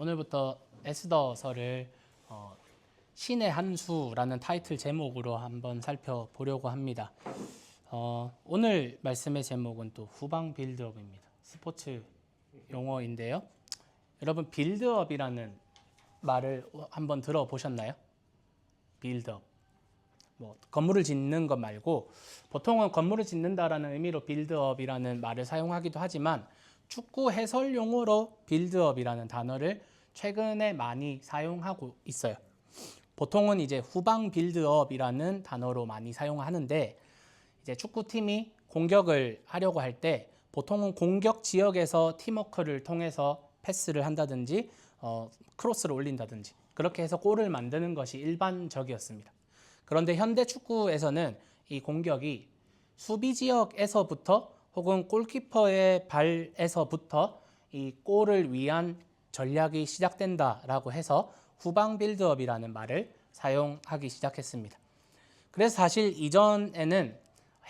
오늘부터 에스더서를 신의 한 수라는 타이틀 제목으로 한번 살펴보려고 합니다. 오늘 말씀의 제목은 또 후방 빌드업입니다. 스포츠 용어인데요. 여러분 빌드업이라는 말을 한번 들어보셨나요? 빌드업. 건물을 짓는 것 말고 보통은 건물을 짓는다라는 의미로 빌드업이라는 말을 사용하기도 하지만 축구 해설 용어로 빌드업이라는 단어를 최근에 많이 사용하고 있어요. 보통은 이제 후방 빌드업이라는 단어로 많이 사용하는데 이제 축구팀이 공격을 하려고 할 때 보통은 공격 지역에서 팀워크를 통해서 패스를 한다든지 크로스를 올린다든지 그렇게 해서 골을 만드는 것이 일반적이었습니다. 그런데 현대 축구에서는 이 공격이 수비 지역에서부터 혹은 골키퍼의 발에서부터 이 골을 위한 전략이 시작된다라고 해서 후방 빌드업이라는 말을 사용하기 시작했습니다. 그래서 사실 이전에는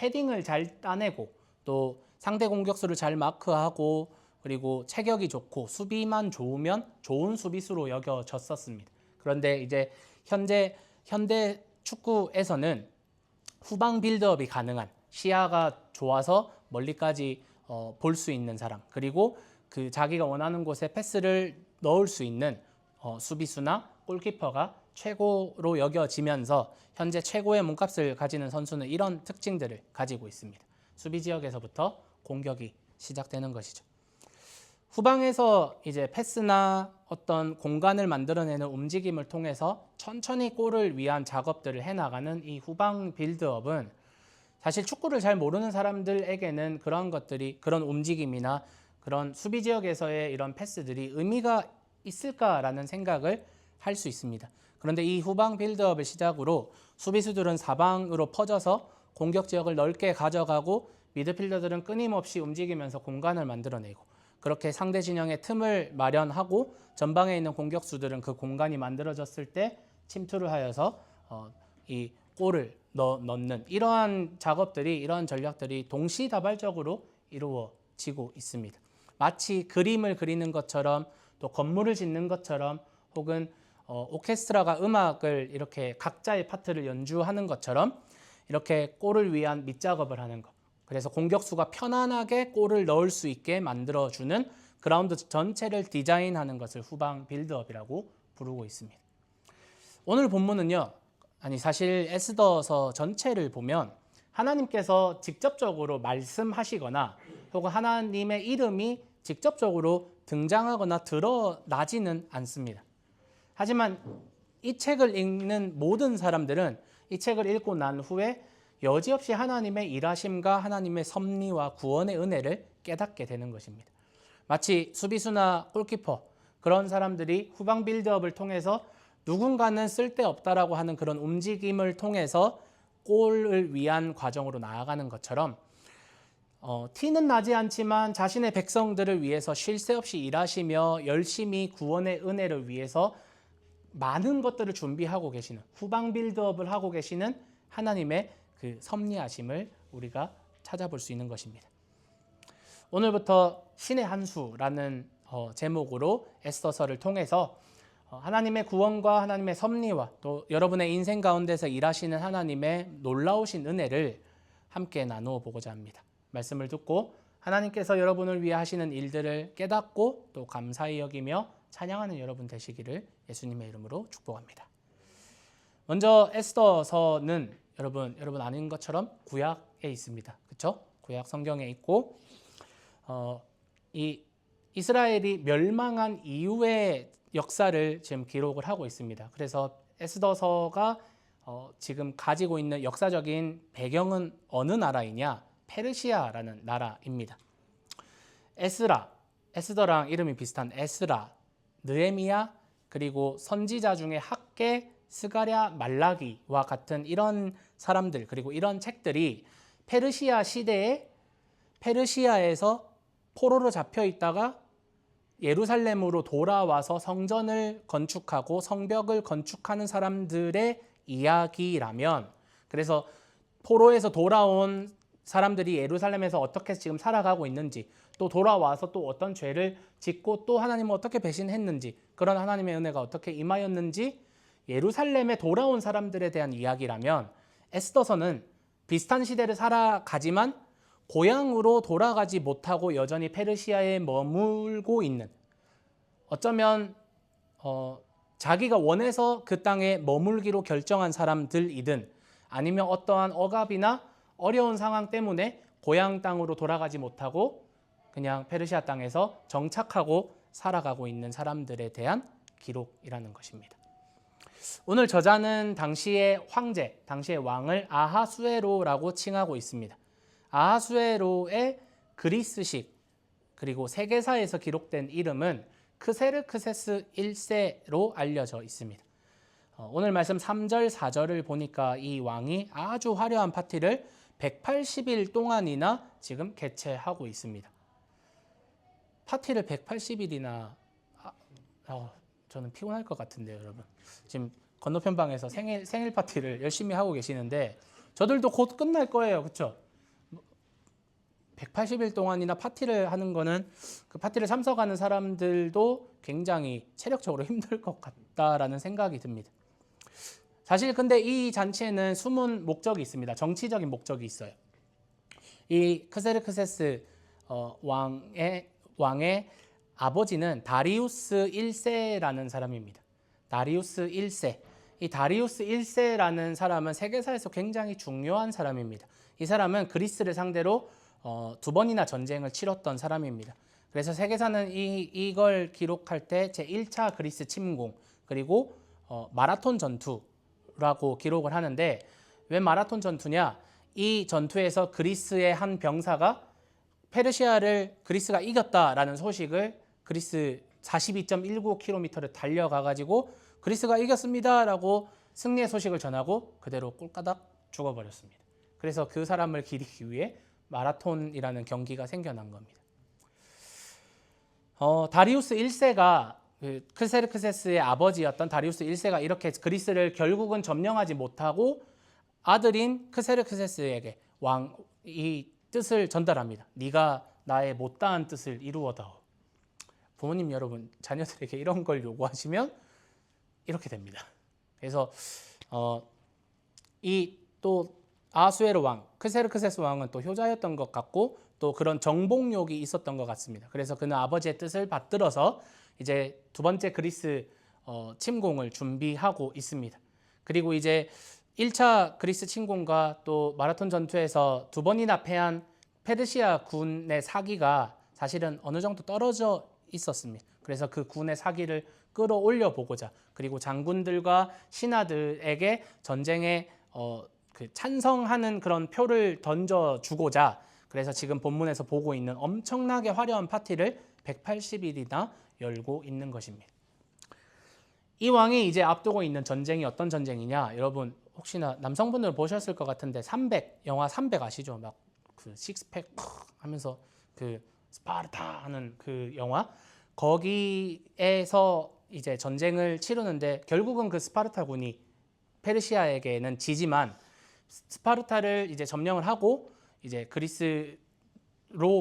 헤딩을 잘 따내고 또 상대 공격수를 잘 마크하고 그리고 체격이 좋고 수비만 좋으면 좋은 수비수로 여겨졌었습니다. 그런데 이제 현대 축구에서는 후방 빌드업이 가능한 시야가 좋아서 멀리까지 볼 수 있는 사람 그리고 그 자기가 원하는 곳에 패스를 넣을 수 있는 수비수나 골키퍼가 최고로 여겨지면서 현재 최고의 몸값을 가지는 선수는 이런 특징들을 가지고 있습니다. 수비 지역에서부터 공격이 시작되는 것이죠. 후방에서 이제 패스나 어떤 공간을 만들어내는 움직임을 통해서 천천히 골을 위한 작업들을 해나가는 이 후방 빌드업은 사실 축구를 잘 모르는 사람들에게는 그런 것들이 그런 움직임이나 그런 수비 지역에서의 이런 패스들이 의미가 있을까라는 생각을 할 수 있습니다. 그런데 이 후방 빌드업을 시작으로 수비수들은 사방으로 퍼져서 공격 지역을 넓게 가져가고 미드필더들은 끊임없이 움직이면서 공간을 만들어내고 그렇게 상대 진영의 틈을 마련하고 전방에 있는 공격수들은 그 공간이 만들어졌을 때 침투를 하여서 이 골을 넣는 이러한 작업들이 이러한 전략들이 동시다발적으로 이루어지고 있습니다. 마치 그림을 그리는 것처럼 또 건물을 짓는 것처럼 혹은 오케스트라가 음악을 이렇게 각자의 파트를 연주하는 것처럼 이렇게 골을 위한 밑작업을 하는 것. 그래서 공격수가 편안하게 골을 넣을 수 있게 만들어주는 그라운드 전체를 디자인하는 것을 후방 빌드업이라고 부르고 있습니다. 오늘 본문은요. 사실 에스더서 전체를 보면 하나님께서 직접적으로 말씀하시거나 혹은 하나님의 이름이 직접적으로 등장하거나 드러나지는 않습니다. 하지만 이 책을 읽는 모든 사람들은 이 책을 읽고 난 후에 여지없이 하나님의 일하심과 하나님의 섭리와 구원의 은혜를 깨닫게 되는 것입니다. 마치 수비수나 골키퍼 그런 사람들이 후방 빌드업을 통해서 누군가는 쓸데없다라고 하는 그런 움직임을 통해서 골을 위한 과정으로 나아가는 것처럼 티는 나지 않지만 자신의 백성들을 위해서 쉴 새 없이 일하시며 열심히 구원의 은혜를 위해서 많은 것들을 준비하고 계시는 후방 빌드업을 하고 계시는 하나님의 그 섭리하심을 우리가 찾아볼 수 있는 것입니다. 오늘부터 신의 한 수라는 제목으로 에스더서를 통해서 하나님의 구원과 하나님의 섭리와 또 여러분의 인생 가운데서 일하시는 하나님의 놀라우신 은혜를 함께 나누어 보고자 합니다. 말씀을 듣고 하나님께서 여러분을 위해 하시는 일들을 깨닫고 또 감사히 여기며 찬양하는 여러분 되시기를 예수님의 이름으로 축복합니다. 먼저 에스더서는 여러분 아는 것처럼 구약에 있습니다. 그렇죠? 구약 성경에 있고 이 이스라엘이 멸망한 이후의 역사를 지금 기록을 하고 있습니다. 그래서 에스더서가 지금 가지고 있는 역사적인 배경은 어느 나라이냐? 페르시아라는 나라입니다. 에스더랑 이름이 비슷한 에스라, 느헤미야 그리고 선지자 중에 학개, 스가랴, 말라기와 같은 이런 사람들 그리고 이런 책들이 페르시아 시대에 페르시아에서 포로로 잡혀 있다가 예루살렘으로 돌아와서 성전을 건축하고 성벽을 건축하는 사람들의 이야기라면 그래서 포로에서 돌아온 사람들이 예루살렘에서 어떻게 지금 살아가고 있는지, 또 돌아와서 또 어떤 죄를 짓고 또 하나님을 어떻게 배신했는지, 그런 하나님의 은혜가 어떻게 임하였는지 예루살렘에 돌아온 사람들에 대한 이야기라면, 에스더서는 비슷한 시대를 살아가지만 고향으로 돌아가지 못하고 여전히 페르시아에 머물고 있는, 어쩌면 자기가 원해서 그 땅에 머물기로 결정한 사람들이든, 아니면 어떠한 억압이나 어려운 상황 때문에 고향 땅으로 돌아가지 못하고 그냥 페르시아 땅에서 정착하고 살아가고 있는 사람들에 대한 기록이라는 것입니다. 오늘 저자는 당시의 황제, 당시의 왕을 아하수에로라고 칭하고 있습니다. 아하수에로의 그리스식 그리고 세계사에서 기록된 이름은 크세르크세스 1세로 알려져 있습니다. 오늘 말씀 3절, 4절을 보니까 이 왕이 아주 화려한 파티를 180일 동안이나 지금 개최하고 있습니다. 파티를 180일이나 저는 피곤할 것 같은데요, 여러분. 지금 건너편 방에서 생일 파티를 열심히 하고 계시는데 저들도 곧 끝날 거예요, 그렇죠? 180일 동안이나 파티를 하는 거는 그 파티를 참석하는 사람들도 굉장히 체력적으로 힘들 것 같다라는 생각이 듭니다. 사실 근데 이 잔치에는 숨은 목적이 있습니다. 정치적인 목적이 있어요. 이 크세르크세스 왕의 아버지는 다리우스 1세라는 사람입니다. 다리우스 1세. 이 다리우스 1세라는 사람은 세계사에서 굉장히 중요한 사람입니다. 이 사람은 그리스를 상대로 2번이나 전쟁을 치렀던 사람입니다. 그래서 세계사는 이걸 기록할 때 제1차 그리스 침공, 그리고 마라톤 전투라고 기록을 하는데, 왜 마라톤 전투냐? 이 전투에서 그리스의 한 병사가 페르시아를 그리스가 이겼다라는 소식을 그리스 42.19km를 달려가가지고 그리스가 이겼습니다라고 승리의 소식을 전하고 그대로 꼴까닥 죽어버렸습니다. 그래서 그 사람을 기리기 위해 마라톤이라는 경기가 생겨난 겁니다. 다리우스 1세가 크세르크세스의 아버지였던 다리우스 1세가 이렇게 그리스를 결국은 점령하지 못하고 아들인 크세르크세스에게 이 뜻을 전달합니다. 네가 나의 못다한 뜻을 이루어다오. 부모님 여러분, 자녀들에게 이런 걸 요구하시면 이렇게 됩니다. 그래서 이 또 아하수에로 왕, 크세르크세스 왕은 또 효자였던 것 같고 또 그런 정복욕이 있었던 것 같습니다. 그래서 그는 아버지의 뜻을 받들어서 이제 두 번째 그리스 침공을 준비하고 있습니다. 그리고 이제 1차 그리스 침공과 또 마라톤 전투에서 2번이나 패한 페르시아 군의 사기가 사실은 어느 정도 떨어져 있었습니다. 그래서 그 군의 사기를 끌어올려 보고자, 그리고 장군들과 신하들에게 전쟁에 찬성하는 그런 표를 던져주고자, 그래서 지금 본문에서 보고 있는 엄청나게 화려한 파티를 180일이나 열고 있는 것입니다. 이 왕이 이제 앞두고 있는 전쟁이 어떤 전쟁이냐? 여러분 혹시나 남성분들 보셨을 것 같은데 300, 영화 300 아시죠? 막 그 식스팩 하면서 그 스파르타 하는 그 영화, 거기에서 이제 전쟁을 치르는데 결국은 그 스파르타군이 페르시아에게는 지지만 스파르타를 이제 점령을 하고 이제 그리스로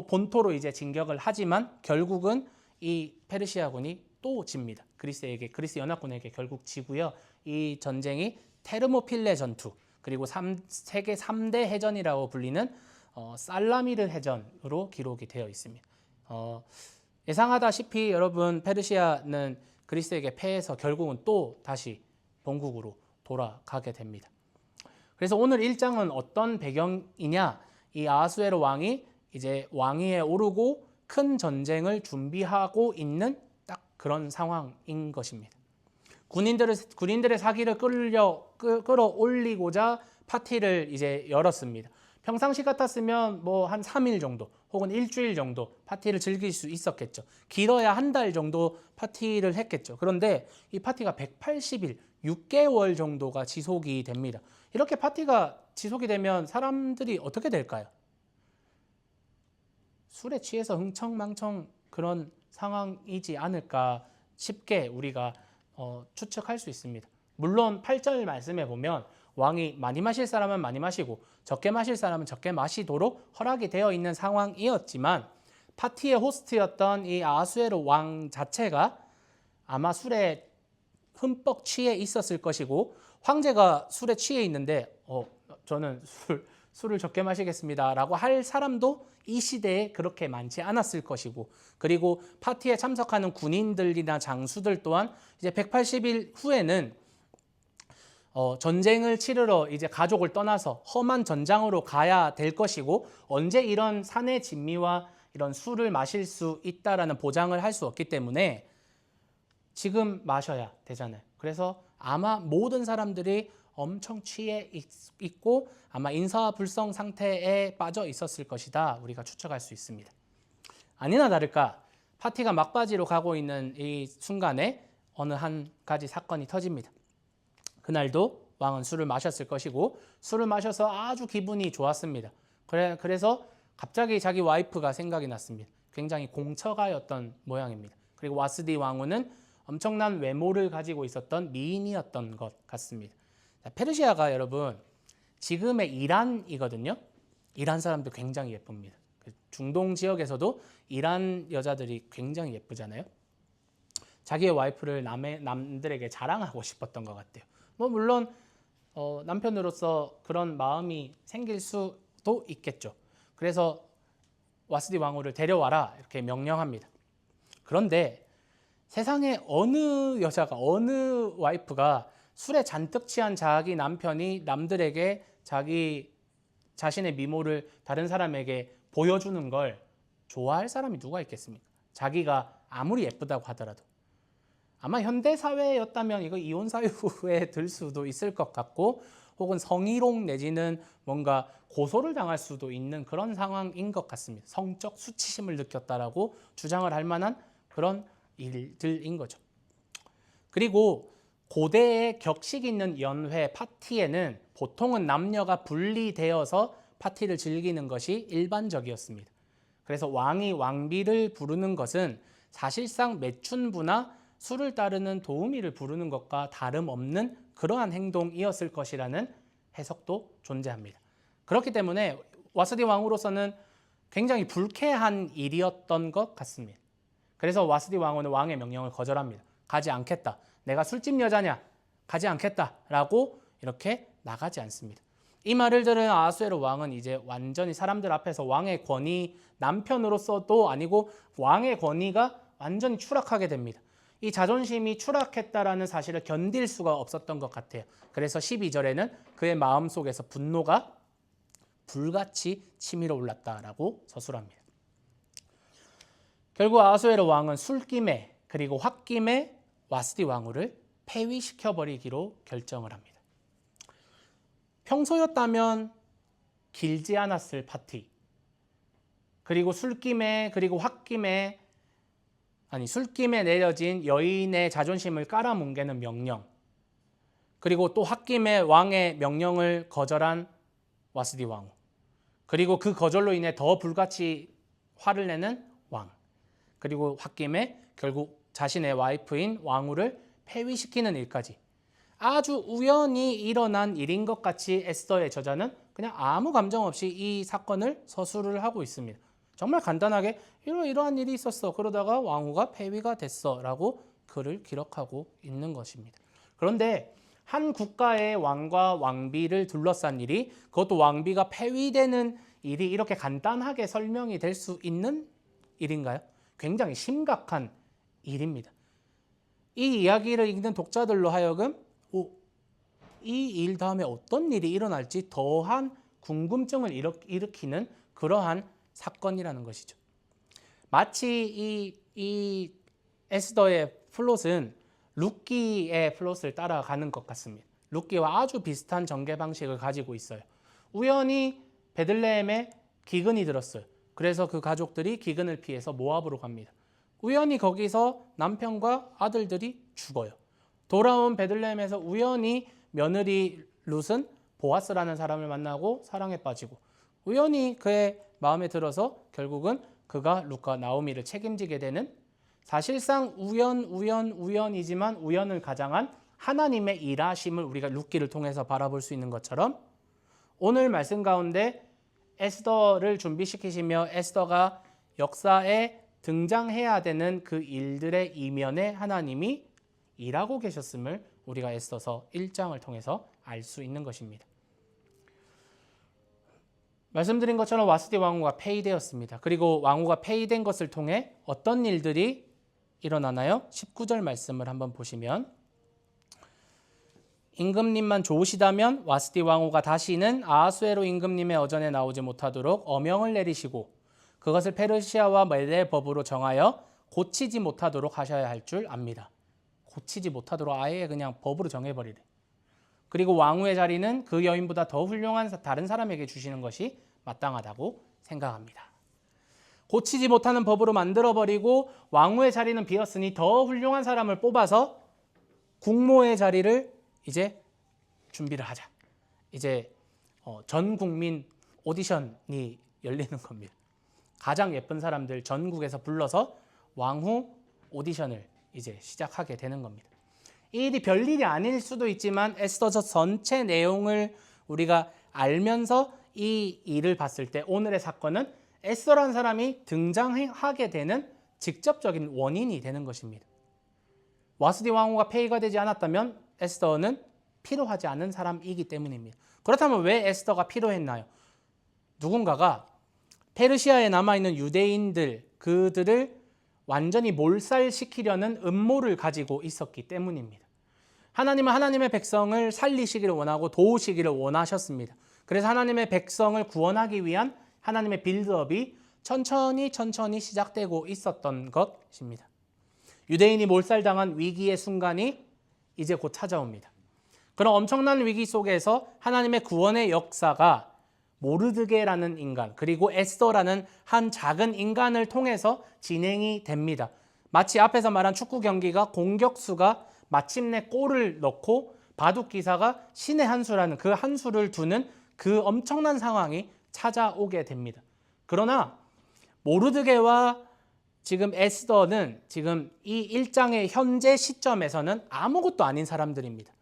본토로 이제 진격을 하지만 결국은 이 페르시아군이 또 집니다. 그리스 연합군에게 결국 지고요. 이 전쟁이 테르모필레 전투, 그리고 세계 3대 해전이라고 불리는 살라미르 해전으로 기록이 되어 있습니다. 예상하다시피 여러분, 페르시아는 그리스에게 패해서 결국은 또 다시 본국으로 돌아가게 됩니다. 그래서 오늘 1장은 어떤 배경이냐? 이 아하수에로 왕이 이제 왕위에 오르고 큰 전쟁을 준비하고 있는 딱 그런 상황인 것입니다. 군인들의 사기를 끌어올리고자 파티를 이제 열었습니다. 평상시 같았으면 뭐 한 3일 정도 혹은 일주일 정도 파티를 즐길 수 있었겠죠. 길어야 한 달 정도 파티를 했겠죠. 그런데 이 파티가 180일, 6개월 정도가 지속이 됩니다. 이렇게 파티가 지속이 되면 사람들이 어떻게 될까요? 술에 취해서 흥청망청 그런 상황이지 않을까 쉽게 우리가 추측할 수 있습니다. 물론 8절 말씀에 보면 왕이 많이 마실 사람은 많이 마시고 적게 마실 사람은 적게 마시도록 허락이 되어 있는 상황이었지만 파티의 호스트였던 이 아하수에로 왕 자체가 아마 술에 흠뻑 취해 있었을 것이고 황제가 술에 취해 있는데 저는 술을 적게 마시겠습니다 라고 할 사람도 이 시대에 그렇게 많지 않았을 것이고 그리고 파티에 참석하는 군인들이나 장수들 또한 이제 180일 후에는 전쟁을 치르러 이제 가족을 떠나서 험한 전장으로 가야 될 것이고 언제 이런 산의 진미와 이런 술을 마실 수 있다라는 보장을 할 수 없기 때문에 지금 마셔야 되잖아요. 그래서 아마 모든 사람들이 엄청 취해 있고 아마 인사불성 상태에 빠져 있었을 것이다. 우리가 추측할 수 있습니다. 아니나 다를까 파티가 막바지로 가고 있는 이 순간에 어느 한 가지 사건이 터집니다. 그날도 왕은 술을 마셨을 것이고 술을 마셔서 아주 기분이 좋았습니다. 그래서 갑자기 자기 와이프가 생각이 났습니다. 굉장히 공처가였던 모양입니다. 그리고 와스디 왕후는 엄청난 외모를 가지고 있었던 미인이었던 것 같습니다. 페르시아가 여러분 지금의 이란이거든요. 이란 사람도 굉장히 예쁩니다. 중동 지역에서도 이란 여자들이 굉장히 예쁘잖아요. 자기의 와이프를 남들에게 자랑하고 싶었던 것 같아요. 물론 남편으로서 그런 마음이 생길 수도 있겠죠. 그래서 와스디 왕후를 데려와라 이렇게 명령합니다. 그런데 세상에 어느 여자가 어느 와이프가 술에 잔뜩 취한 자기 남편이 남들에게 자기 자신의 미모를 다른 사람에게 보여주는 걸 좋아할 사람이 누가 있겠습니까? 자기가 아무리 예쁘다고 하더라도. 아마 현대 사회였다면 이거 이혼 사유에 들 수도 있을 것 같고 혹은 성희롱 내지는 뭔가 고소를 당할 수도 있는 그런 상황인 것 같습니다. 성적 수치심을 느꼈다라고 주장을 할 만한 그런 일들인 거죠. 그리고 고대의 격식 있는 연회 파티에는 보통은 남녀가 분리되어서 파티를 즐기는 것이 일반적이었습니다. 그래서 왕이 왕비를 부르는 것은 사실상 매춘부나 술을 따르는 도우미를 부르는 것과 다름없는 그러한 행동이었을 것이라는 해석도 존재합니다. 그렇기 때문에 와스디 왕후로서는 굉장히 불쾌한 일이었던 것 같습니다. 그래서 와스디 왕후는 왕의 명령을 거절합니다. 가지 않겠다. 내가 술집 여자냐? 가지 않겠다. 라고 이렇게 나가지 않습니다. 이 말을 들은 아하수에로 왕은 이제 완전히 사람들 앞에서 왕의 권위, 남편으로서도 아니고 왕의 권위가 완전히 추락하게 됩니다. 이 자존심이 추락했다라는 사실을 견딜 수가 없었던 것 같아요. 그래서 12절에는 그의 마음속에서 분노가 불같이 치밀어 올랐다라고 서술합니다. 결국 아하수에로 왕은 술김에 그리고 홧김에 와스디 왕후를 폐위시켜버리기로 결정을 합니다. 평소였다면 길지 않았을 파티, 그리고 술김에 그리고 홧김에 술김에 내려진 여인의 자존심을 깔아뭉개는 명령, 그리고 또 홧김에 왕의 명령을 거절한 와스디 왕후, 그리고 그 거절로 인해 더 불같이 화를 내는 왕, 그리고 홧김에 결국 자신의 와이프인 왕후를 폐위시키는 일까지 아주 우연히 일어난 일인 것 같이 에스더의 저자는 그냥 아무 감정 없이 이 사건을 서술을 하고 있습니다. 정말 간단하게 이러한 일이 있었어. 그러다가 왕후가 폐위가 됐어 라고 글을 기록하고 있는 것입니다. 그런데 한 국가의 왕과 왕비를 둘러싼 일이, 그것도 왕비가 폐위되는 일이 이렇게 간단하게 설명이 될 수 있는 일인가요? 굉장히 심각한 일입니다. 이 이야기를 읽는 독자들로 하여금 이 일 다음에 어떤 일이 일어날지 더한 궁금증을 일으키는 그러한 사건이라는 것이죠. 마치 이 에스더의 플롯은 룻기의 플롯을 따라가는 것 같습니다. 룻기와 아주 비슷한 전개 방식을 가지고 있어요. 우연히 베들레헴에 기근이 들었어요. 그래서 그 가족들이 기근을 피해서 모압으로 갑니다. 우연히 거기서 남편과 아들들이 죽어요. 돌아온 베들레헴에서 우연히 며느리 룻은 보아스라는 사람을 만나고 사랑에 빠지고 우연히 그의 마음에 들어서 결국은 그가 룻과 나오미를 책임지게 되는, 사실상 우연이지만 우연을 가장한 하나님의 일하심을 우리가 룻기를 통해서 바라볼 수 있는 것처럼 오늘 말씀 가운데 에스더를 준비시키시며 에스더가 역사에 등장해야 되는 그 일들의 이면에 하나님이 일하고 계셨음을 우리가 에스더서 1장을 통해서 알 수 있는 것입니다. 말씀드린 것처럼 와스디 왕후가 폐위되었습니다. 그리고 왕후가 폐위된 것을 통해 어떤 일들이 일어나나요? 19절 말씀을 한번 보시면 임금님만 좋으시다면 와스디 왕후가 다시는 아하수에로 임금님의 어전에 나오지 못하도록 어명을 내리시고 그것을 페르시아와 메대 법으로 정하여 고치지 못하도록 하셔야 할 줄 압니다. 고치지 못하도록 아예 그냥 법으로 정해버리래. 그리고 왕후의 자리는 그 여인보다 더 훌륭한 다른 사람에게 주시는 것이 마땅하다고 생각합니다. 고치지 못하는 법으로 만들어버리고 왕후의 자리는 비었으니 더 훌륭한 사람을 뽑아서 국모의 자리를 이제 준비를 하자. 이제 전 국민 오디션이 열리는 겁니다. 가장 예쁜 사람들 전국에서 불러서 왕후 오디션을 이제 시작하게 되는 겁니다. 이 일이 별일이 아닐 수도 있지만 에스더서 전체 내용을 우리가 알면서 이 일을 봤을 때 오늘의 사건은 에스더라는 사람이 등장하게 되는 직접적인 원인이 되는 것입니다. 와스디 왕후가 폐위가 되지 않았다면 에스더는 필요하지 않은 사람이기 때문입니다. 그렇다면 왜 에스더가 필요했나요? 누군가가 페르시아에 남아있는 유대인들, 그들을 완전히 몰살시키려는 음모를 가지고 있었기 때문입니다. 하나님은 하나님의 백성을 살리시기를 원하고 도우시기를 원하셨습니다. 그래서 하나님의 백성을 구원하기 위한 하나님의 빌드업이 천천히 시작되고 있었던 것입니다. 유대인이 몰살당한 위기의 순간이 이제 곧 찾아옵니다. 그런 엄청난 위기 속에서 하나님의 구원의 역사가 모르드게라는 인간 그리고 에스더라는 한 작은 인간을 통해서 진행이 됩니다. 마치 앞에서 말한 축구 경기가 공격수가 마침내 골을 넣고 바둑 기사가 신의 한 수라는 그 한 수를 두는 그 엄청난 상황이 찾아오게 됩니다. 그러나 모르드게와 지금 에스더는 지금 이 1장의 현재 시점에서는 아무것도 아닌 사람들입니다.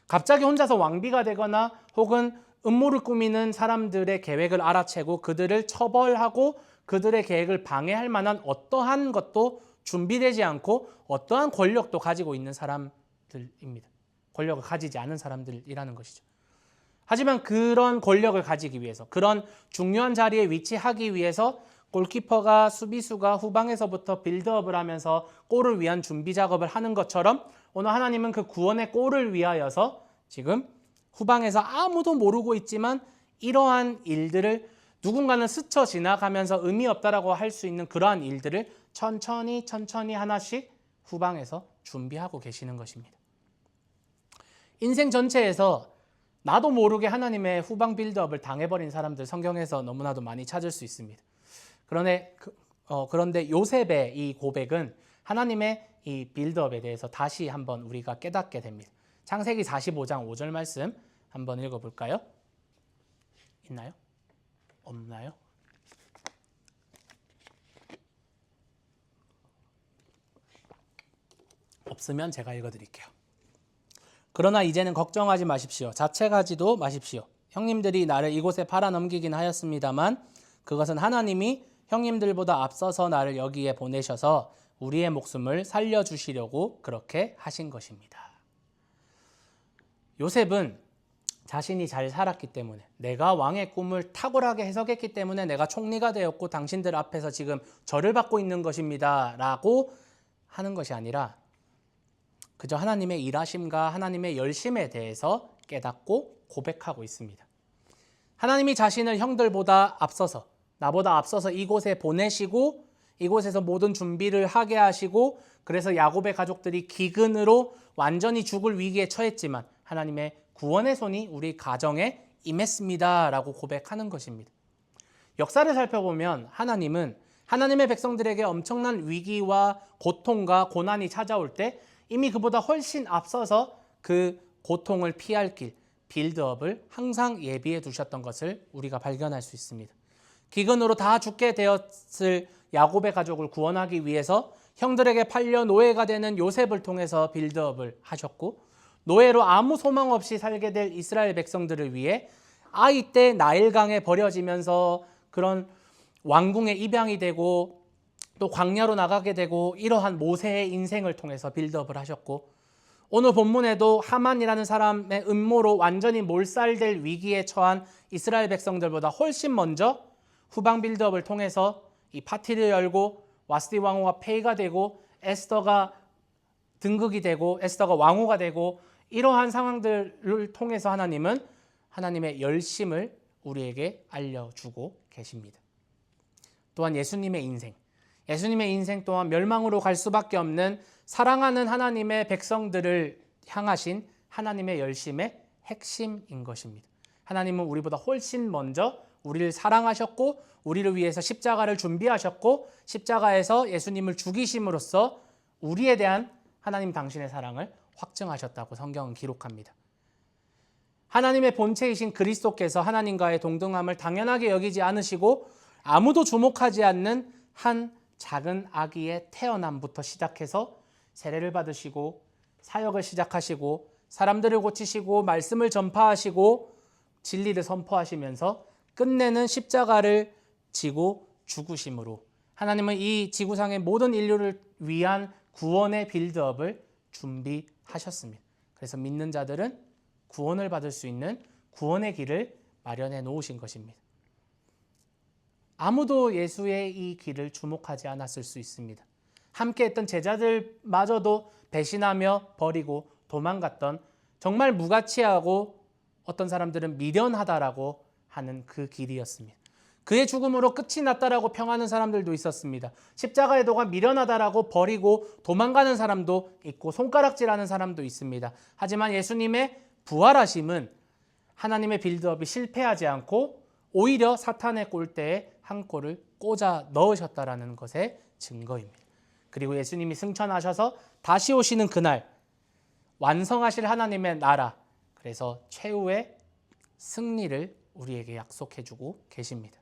갑자기 혼자서 왕비가 되거나 혹은 음모를 꾸미는 사람들의 계획을 알아채고 그들을 처벌하고 그들의 계획을 방해할 만한 어떠한 것도 준비되지 않고 어떠한 권력도 가지고 있는 사람들입니다. 권력을 가지지 않은 사람들이라는 것이죠. 하지만 그런 권력을 가지기 위해서 그런 중요한 자리에 위치하기 위해서 골키퍼가 수비수가 후방에서부터 빌드업을 하면서 골을 위한 준비 작업을 하는 것처럼 오늘 하나님은 그 구원의 골을 위하여서 지금 후방에서 아무도 모르고 있지만 이러한 일들을 누군가는 스쳐 지나가면서 의미 없다라고 할 수 있는 그러한 일들을 천천히 하나씩 후방에서 준비하고 계시는 것입니다. 인생 전체에서 나도 모르게 하나님의 후방 빌드업을 당해버린 사람들 성경에서 너무나도 많이 찾을 수 있습니다. 그런데 요셉의 이 고백은 하나님의 이 빌드업에 대해서 다시 한번 우리가 깨닫게 됩니다. 창세기 45장 5절 말씀 한번 읽어볼까요? 있나요? 없나요? 없으면 제가 읽어드릴게요. 그러나 이제는 걱정하지 마십시오. 자책하지도 마십시오. 형님들이 나를 이곳에 팔아넘기긴 하였습니다만 그것은 하나님이 형님들보다 앞서서 나를 여기에 보내셔서 우리의 목숨을 살려주시려고 그렇게 하신 것입니다. 요셉은 자신이 잘 살았기 때문에 내가 왕의 꿈을 탁월하게 해석했기 때문에 내가 총리가 되었고 당신들 앞에서 지금 절을 받고 있는 것입니다 라고 하는 것이 아니라 그저 하나님의 일하심과 하나님의 열심에 대해서 깨닫고 고백하고 있습니다. 하나님이 자신을 형들보다 앞서서 나보다 앞서서 이곳에 보내시고 이곳에서 모든 준비를 하게 하시고 그래서 야곱의 가족들이 기근으로 완전히 죽을 위기에 처했지만 하나님의 구원의 손이 우리 가정에 임했습니다 라고 고백하는 것입니다. 역사를 살펴보면 하나님은 하나님의 백성들에게 엄청난 위기와 고통과 고난이 찾아올 때 이미 그보다 훨씬 앞서서 그 고통을 피할 길, 빌드업을 항상 예비해 두셨던 것을 우리가 발견할 수 있습니다. 기근으로 다 죽게 되었을 야곱의 가족을 구원하기 위해서 형들에게 팔려 노예가 되는 요셉을 통해서 빌드업을 하셨고 노예로 아무 소망 없이 살게 될 이스라엘 백성들을 위해 아이 때 나일강에 버려지면서 그런 왕궁에 입양이 되고 또 광야로 나가게 되고 이러한 모세의 인생을 통해서 빌드업을 하셨고, 오늘 본문에도 하만이라는 사람의 음모로 완전히 몰살될 위기에 처한 이스라엘 백성들보다 훨씬 먼저 후방 빌드업을 통해서 이 파티를 열고 와스디 왕후가 폐위가 되고 에스더가 등극이 되고 에스더가 왕후가 되고, 이러한 상황들을 통해서 하나님은 하나님의 열심을 우리에게 알려주고 계십니다. 또한 예수님의 인생 또한 멸망으로 갈 수밖에 없는 사랑하는 하나님의 백성들을 향하신 하나님의 열심의 핵심인 것입니다. 하나님은 우리보다 훨씬 먼저 우리를 사랑하셨고 우리를 위해서 십자가를 준비하셨고 십자가에서 예수님을 죽이심으로써 우리에 대한 하나님 당신의 사랑을 확증하셨다고 성경은 기록합니다. 하나님의 본체이신 그리스도께서 하나님과의 동등함을 당연하게 여기지 않으시고 아무도 주목하지 않는 한 작은 아기의 태어남부터 시작해서 세례를 받으시고 사역을 시작하시고 사람들을 고치시고 말씀을 전파하시고 진리를 선포하시면서 끝내는 십자가를 지고 죽으심으로 하나님은 이 지구상의 모든 인류를 위한 구원의 빌드업을 준비하셨습니다. 그래서 믿는 자들은 구원을 받을 수 있는 구원의 길을 마련해 놓으신 것입니다. 아무도 예수의 이 길을 주목하지 않았을 수 있습니다. 함께했던 제자들마저도 배신하며 버리고 도망갔던, 정말 무가치하고 어떤 사람들은 미련하다라고 하는 그 길이었습니다. 그의 죽음으로 끝이 났다라고 평하는 사람들도 있었습니다. 십자가의 도가 미련하다라고 버리고 도망가는 사람도 있고 손가락질하는 사람도 있습니다. 하지만 예수님의 부활하심은 하나님의 빌드업이 실패하지 않고 오히려 사탄의 꼴대에 한 골을 꽂아 넣으셨다라는 것의 증거입니다. 그리고 예수님이 승천하셔서 다시 오시는 그날 완성하실 하나님의 나라, 그래서 최후의 승리를 우리에게 약속해주고 계십니다.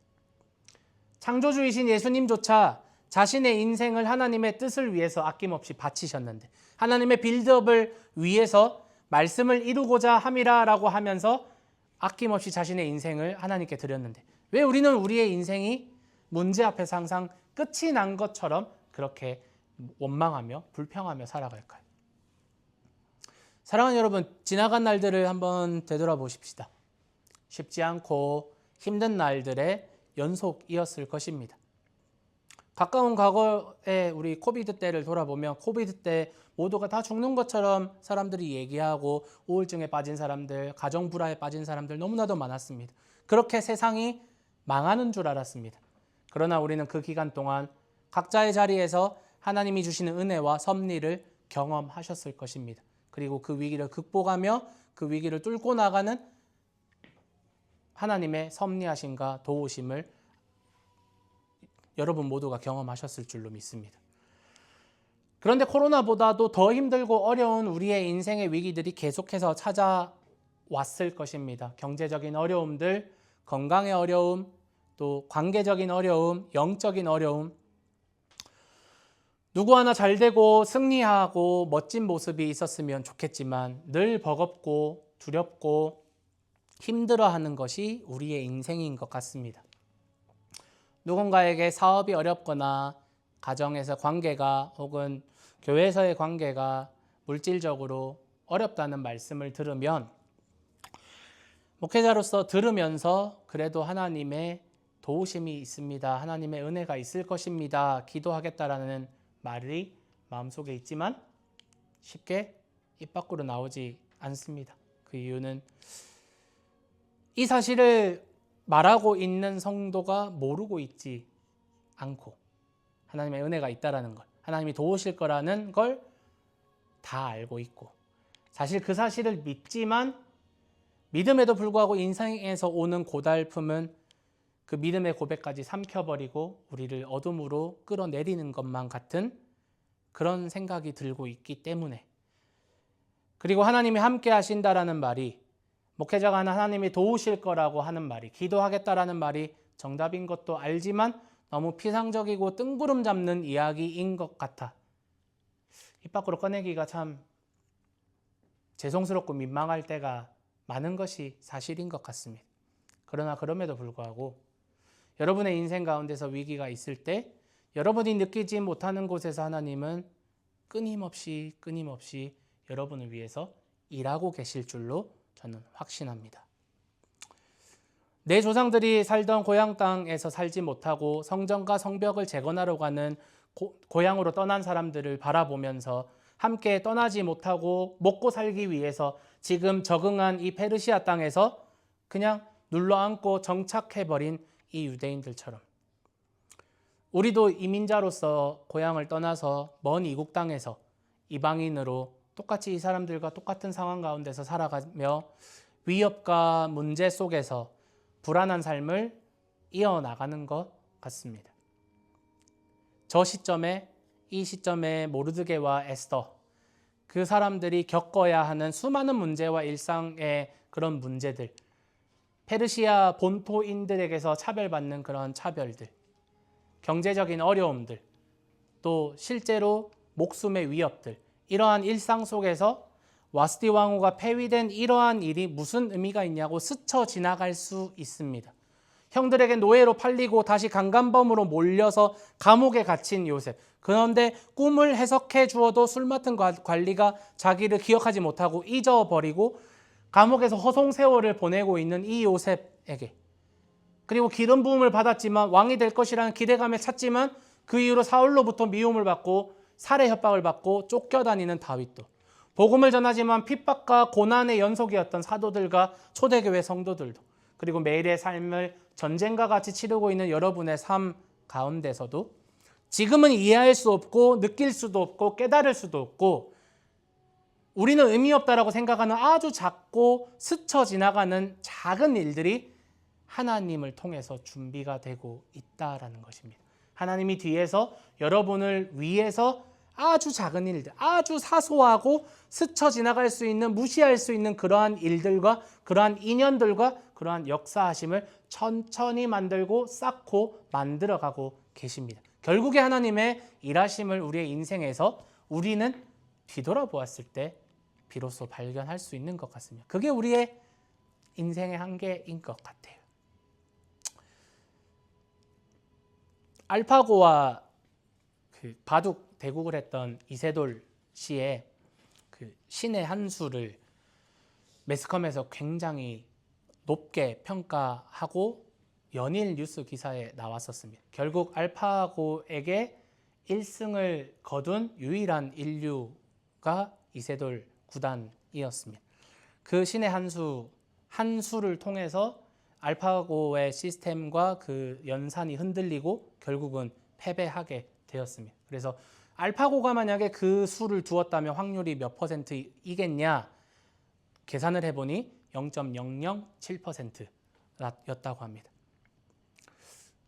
창조주이신 예수님조차 자신의 인생을 하나님의 뜻을 위해서 아낌없이 바치셨는데, 하나님의 빌드업을 위해서 말씀을 이루고자 함이라라고 하면서 아낌없이 자신의 인생을 하나님께 드렸는데, 왜 우리는 우리의 인생이 문제 앞에서 항상 끝이 난 것처럼 그렇게 원망하며 불평하며 살아갈까요? 사랑하는 여러분, 지나간 날들을 한번 되돌아보십시다. 쉽지 않고 힘든 날들의 연속이었을 것입니다. 가까운 과거에 우리 코비드 때를 돌아보면 코비드 때 모두가 다 죽는 것처럼 사람들이 얘기하고 우울증에 빠진 사람들, 가정 불화에 빠진 사람들 너무나도 많았습니다. 그렇게 세상이 망하는 줄 알았습니다. 그러나 우리는 그 기간 동안 각자의 자리에서 하나님이 주시는 은혜와 섭리를 경험하셨을 것입니다. 그리고 그 위기를 극복하며 그 위기를 뚫고 나가는 하나님의 섭리하심과 도우심을 여러분 모두가 경험하셨을 줄로 믿습니다. 그런데 코로나보다도 더 힘들고 어려운 우리의 인생의 위기들이 계속해서 찾아왔을 것입니다. 경제적인 어려움들, 건강의 어려움, 또 관계적인 어려움, 영적인 어려움. 누구 하나 잘 되고 승리하고 멋진 모습이 있었으면 좋겠지만 늘 버겁고 두렵고 힘들어하는 것이 우리의 인생인 것 같습니다. 누군가에게 사업이 어렵거나 가정에서 관계가 혹은 교회에서의 관계가 물질적으로 어렵다는 말씀을 들으면 목회자로서 들으면서 그래도 하나님의 도우심이 있습니다. 하나님의 은혜가 있을 것입니다. 기도하겠다라는 말이 마음속에 있지만 쉽게 입 밖으로 나오지 않습니다. 그 이유는 이 사실을 말하고 있는 성도가 모르고 있지 않고 하나님의 은혜가 있다라는 걸, 하나님이 도우실 거라는 걸 다 알고 있고, 사실 그 사실을 믿지만 믿음에도 불구하고 인생에서 오는 고달픔은 그 믿음의 고백까지 삼켜버리고 우리를 어둠으로 끌어내리는 것만 같은 그런 생각이 들고 있기 때문에, 그리고 하나님이 함께 하신다라는 말이, 목회자가 하나님이 도우실 거라고 하는 말이, 기도하겠다라는 말이 정답인 것도 알지만 너무 피상적이고 뜬구름 잡는 이야기인 것 같아 입 밖으로 꺼내기가 참 죄송스럽고 민망할 때가 많은 것이 사실인 것 같습니다. 그러나 그럼에도 불구하고 여러분의 인생 가운데서 위기가 있을 때 여러분이 느끼지 못하는 곳에서 하나님은 끊임없이 여러분을 위해서 일하고 계실 줄로 저는 확신합니다. 내 조상들이 살던 고향 땅에서 살지 못하고 성전과 성벽을 재건하러 가는 고향으로 떠난 사람들을 바라보면서 함께 떠나지 못하고 먹고 살기 위해서 지금 적응한 이 페르시아 땅에서 그냥 눌러앉고 정착해버린 이 유대인들처럼 우리도 이민자로서 고향을 떠나서 먼 이국 땅에서 이방인으로 똑같이 이 사람들과 똑같은 상황 가운데서 살아가며 위협과 문제 속에서 불안한 삶을 이어나가는 것 같습니다. 이 시점에 모르드게와 에스더, 그 사람들이 겪어야 하는 수많은 문제와 일상의 그런 문제들, 페르시아 본토인들에게서 차별받는 그런 차별들, 경제적인 어려움들, 또 실제로 목숨의 위협들, 이러한 일상 속에서 와스디 왕후가 폐위된 이러한 일이 무슨 의미가 있냐고 스쳐 지나갈 수 있습니다. 형들에게 노예로 팔리고 다시 강간범으로 몰려서 감옥에 갇힌 요셉. 그런데 꿈을 해석해 주어도 술 맡은 관리가 자기를 기억하지 못하고 잊어버리고 감옥에서 허송세월을 보내고 있는 이 요셉에게, 그리고 기름 부음을 받았지만 왕이 될 것이라는 기대감에 찼지만 그 이후로 사울로부터 미움을 받고 살해 협박을 받고 쫓겨다니는 다윗도, 복음을 전하지만 핍박과 고난의 연속이었던 사도들과 초대교회 성도들도, 그리고 매일의 삶을 전쟁과 같이 치르고 있는 여러분의 삶 가운데서도 지금은 이해할 수 없고 느낄 수도 없고 깨달을 수도 없고 우리는 의미 없다라고 생각하는 아주 작고 스쳐 지나가는 작은 일들이 하나님을 통해서 준비가 되고 있다라는 것입니다. 하나님이 뒤에서 여러분을 위해서 아주 작은 일들, 아주 사소하고 스쳐 지나갈 수 있는, 무시할 수 있는 그러한 일들과 그러한 인연들과 그러한 역사하심을 천천히 만들고 쌓고 만들어가고 계십니다. 결국에 하나님의 일하심을 우리의 인생에서 우리는 뒤돌아보았을 때 비로소 발견할 수 있는 것 같습니다. 그게 우리의 인생의 한계인 것 같아요. 알파고와 바둑 대국을 했던 이세돌 씨의 그 신의 한 수를 매스컴에서 굉장히 높게 평가하고 연일 뉴스 기사에 나왔었습니다. 결국 알파고에게 1승을 거둔 유일한 인류가 이세돌 구단이었습니다. 그 신의 한 수를 통해서 알파고의 시스템과 그 연산이 흔들리고 결국은 패배하게 되었습니다. 그래서 알파고가 만약에 그 수를 두었다면 확률이 몇 %이겠냐 계산을 해보니 0.007%였다고 합니다.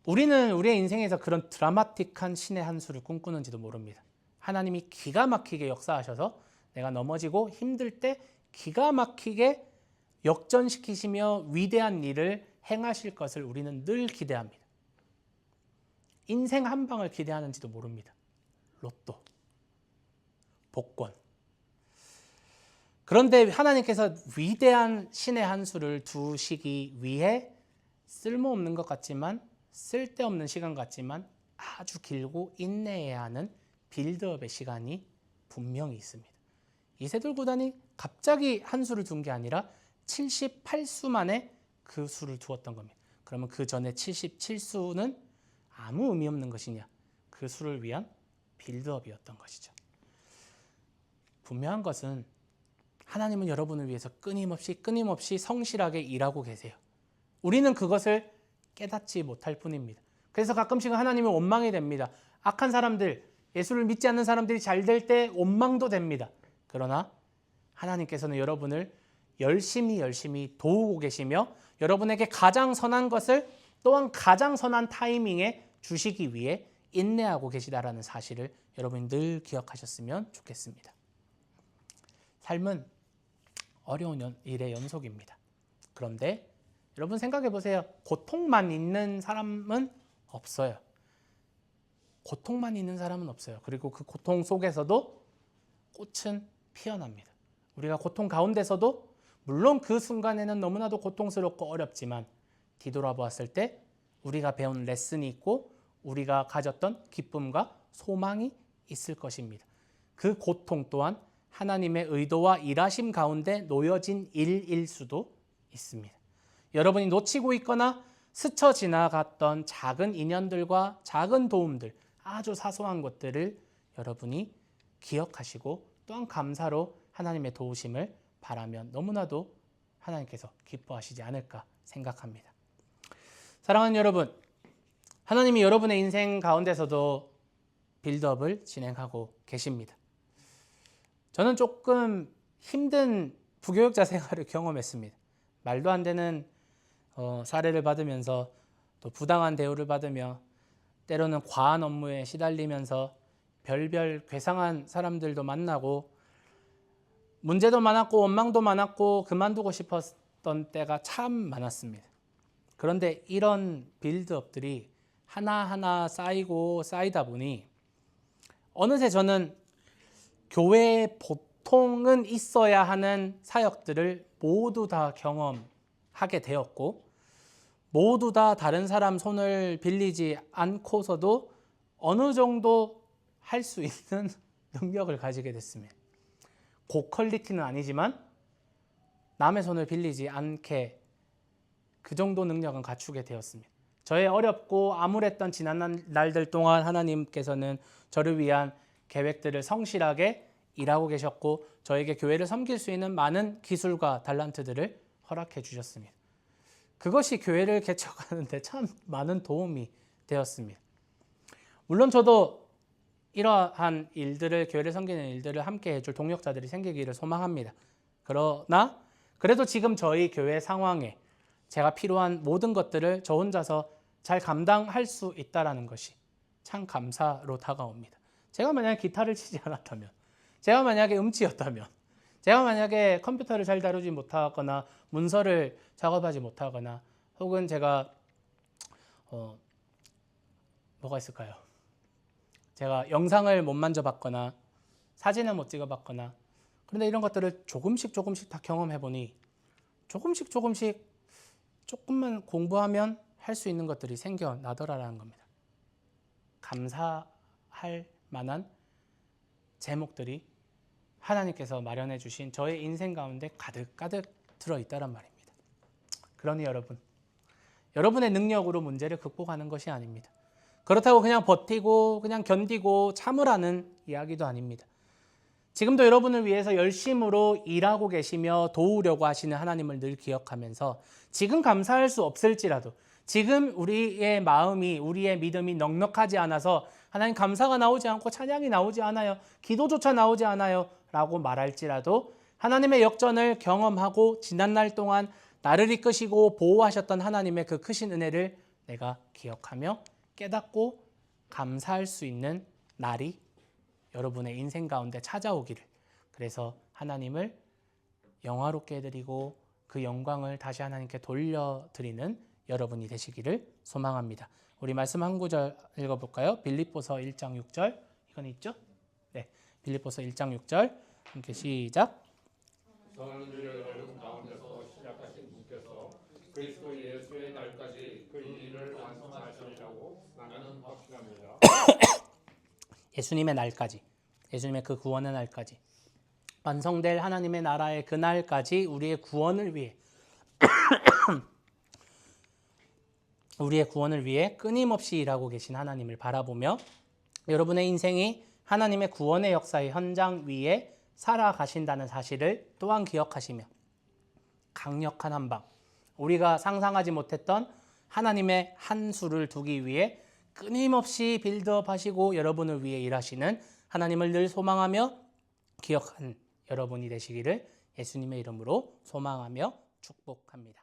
우리는 우리의 인생에서 그런 드라마틱한 신의 한 수를 꿈꾸는지도 모릅니다. 하나님이 기가 막히게 역사하셔서 내가 넘어지고 힘들 때 기가 막히게 역전시키시며 위대한 일을 행하실 것을 우리는 늘 기대합니다. 인생 한 방을 기대하는지도 모릅니다. 로또, 복권. 그런데 하나님께서 위대한 신의 한 수를 두시기 위해 쓸모없는 것 같지만 쓸데없는 시간 같지만 아주 길고 인내해야 하는 빌드업의 시간이 분명히 있습니다. 이세돌 구단이 갑자기 한 수를 둔 게 아니라 78수 만에 그 수를 두었던 겁니다. 그러면 그 전에 77수는 아무 의미 없는 것이냐? 그 수를 위한 빌드업이었던 것이죠. 분명한 것은 하나님은 여러분을 위해서 끊임없이 성실하게 일하고 계세요. 우리는 그것을 깨닫지 못할 뿐입니다. 그래서 가끔씩은 하나님은 원망이 됩니다. 악한 사람들, 예수를 믿지 않는 사람들이 잘 될 때 원망도 됩니다. 그러나 하나님께서는 여러분을 열심히 도우고 계시며 여러분에게 가장 선한 것을 또한 가장 선한 타이밍에 주시기 위해 인내하고 계시다라는 사실을 여러분이 늘 기억하셨으면 좋겠습니다. 삶은 어려운 일의 연속입니다. 그런데 여러분 생각해 보세요. 고통만 있는 사람은 없어요. 고통만 있는 사람은 없어요. 그리고 그 고통 속에서도 꽃은 피어납니다. 우리가 고통 가운데서도 물론 그 순간에는 너무나도 고통스럽고 어렵지만 뒤돌아보았을 때 우리가 배운 레슨이 있고 우리가 가졌던 기쁨과 소망이 있을 것입니다. 그 고통 또한 하나님의 의도와 일하심 가운데 놓여진 일일 수도 있습니다. 여러분이 놓치고 있거나 스쳐 지나갔던 작은 인연들과 작은 도움들, 아주 사소한 것들을 여러분이 기억하시고 또한 감사로 하나님의 도우심을 바라면 너무나도 하나님께서 기뻐하시지 않을까 생각합니다. 사랑하는 여러분, 하나님이 여러분의 인생 가운데서도 빌드업을 진행하고 계십니다. 저는 조금 힘든 부교육자 생활을 경험했습니다. 말도 안 되는 사례를 받으면서 또 부당한 대우를 받으며 때로는 과한 업무에 시달리면서 별별 괴상한 사람들도 만나고 문제도 많았고 원망도 많았고 그만두고 싶었던 때가 참 많았습니다. 그런데 이런 빌드업들이 하나하나 쌓이고 쌓이다 보니 어느새 저는 교회에 보통은 있어야 하는 사역들을 모두 다 경험하게 되었고 모두 다 다른 사람 손을 빌리지 않고서도 어느 정도 할 수 있는 능력을 가지게 됐습니다. 고퀄리티는 아니지만 남의 손을 빌리지 않게 그 정도 능력은 갖추게 되었습니다. 저의 어렵고 암울했던 지난 날들 동안 하나님께서는 저를 위한 계획들을 성실하게 일하고 계셨고 저에게 교회를 섬길 수 있는 많은 기술과 달란트들을 허락해 주셨습니다. 그것이 교회를 개척하는데 참 많은 도움이 되었습니다. 물론 저도 이러한 일들을, 교회를 섬기는 일들을 함께 해줄 동력자들이 생기기를 소망합니다. 그러나 그래도 지금 저희 교회 상황에 제가 필요한 모든 것들을 저 혼자서 잘 감당할 수 있다는 것이 참 감사로 다가옵니다. 제가 만약에 기타를 치지 않았다면, 제가 만약에 음치였다면, 제가 만약에 컴퓨터를 잘 다루지 못하거나 문서를 작업하지 못하거나 혹은 제가 뭐가 있을까요? 제가 영상을 못 만져봤거나 사진을 못 찍어봤거나 그런데 이런 것들을 조금씩 다 경험해보니 조금씩 조금만 공부하면 할 수 있는 것들이 생겨나더라라는 겁니다. 감사할 만한 제목들이 하나님께서 마련해 주신 저의 인생 가운데 가득 들어있다란 말입니다. 그러니 여러분의 능력으로 문제를 극복하는 것이 아닙니다. 그렇다고 그냥 버티고 그냥 견디고 참으라는 이야기도 아닙니다. 지금도 여러분을 위해서 열심으로 일하고 계시며 도우려고 하시는 하나님을 늘 기억하면서 지금 감사할 수 없을지라도 지금 우리의 마음이 우리의 믿음이 넉넉하지 않아서 하나님 감사가 나오지 않고 찬양이 나오지 않아요. 기도조차 나오지 않아요. 라고 말할지라도 하나님의 역전을 경험하고 지난날 동안 나를 이끄시고 보호하셨던 하나님의 그 크신 은혜를 내가 기억하며 깨닫고 감사할 수 있는 날이 여러분의 인생 가운데 찾아오기를, 그래서 하나님을 영화롭게 해드리고 그 영광을 다시 하나님께 돌려드리는 여러분이 되시기를 소망합니다. 우리 말씀 한 구절 읽어볼까요? 빌립보서 1장 6절. 이건 있죠? 네, 빌립보서 1장 6절 함께 시작. 성하는 일을 어려움 가운데서 시작하신 분께서 그리스도 예수의 날까지 그 일을 완성하시리라고 나는 확신합니다. 예수님의 날까지, 예수님의 그 구원의 날까지, 완성될 하나님의 나라의 그 날까지 우리의 구원을 위해 끊임없이 일하고 계신 하나님을 바라보며 여러분의 인생이 하나님의 구원의 역사의 현장 위에 살아가신다는 사실을 또한 기억하시며 강력한 한방, 우리가 상상하지 못했던 하나님의 한 수를 두기 위해 끊임없이 빌드업 하시고 여러분을 위해 일하시는 하나님을 늘 소망하며 기억한 여러분이 되시기를 예수님의 이름으로 소망하며 축복합니다.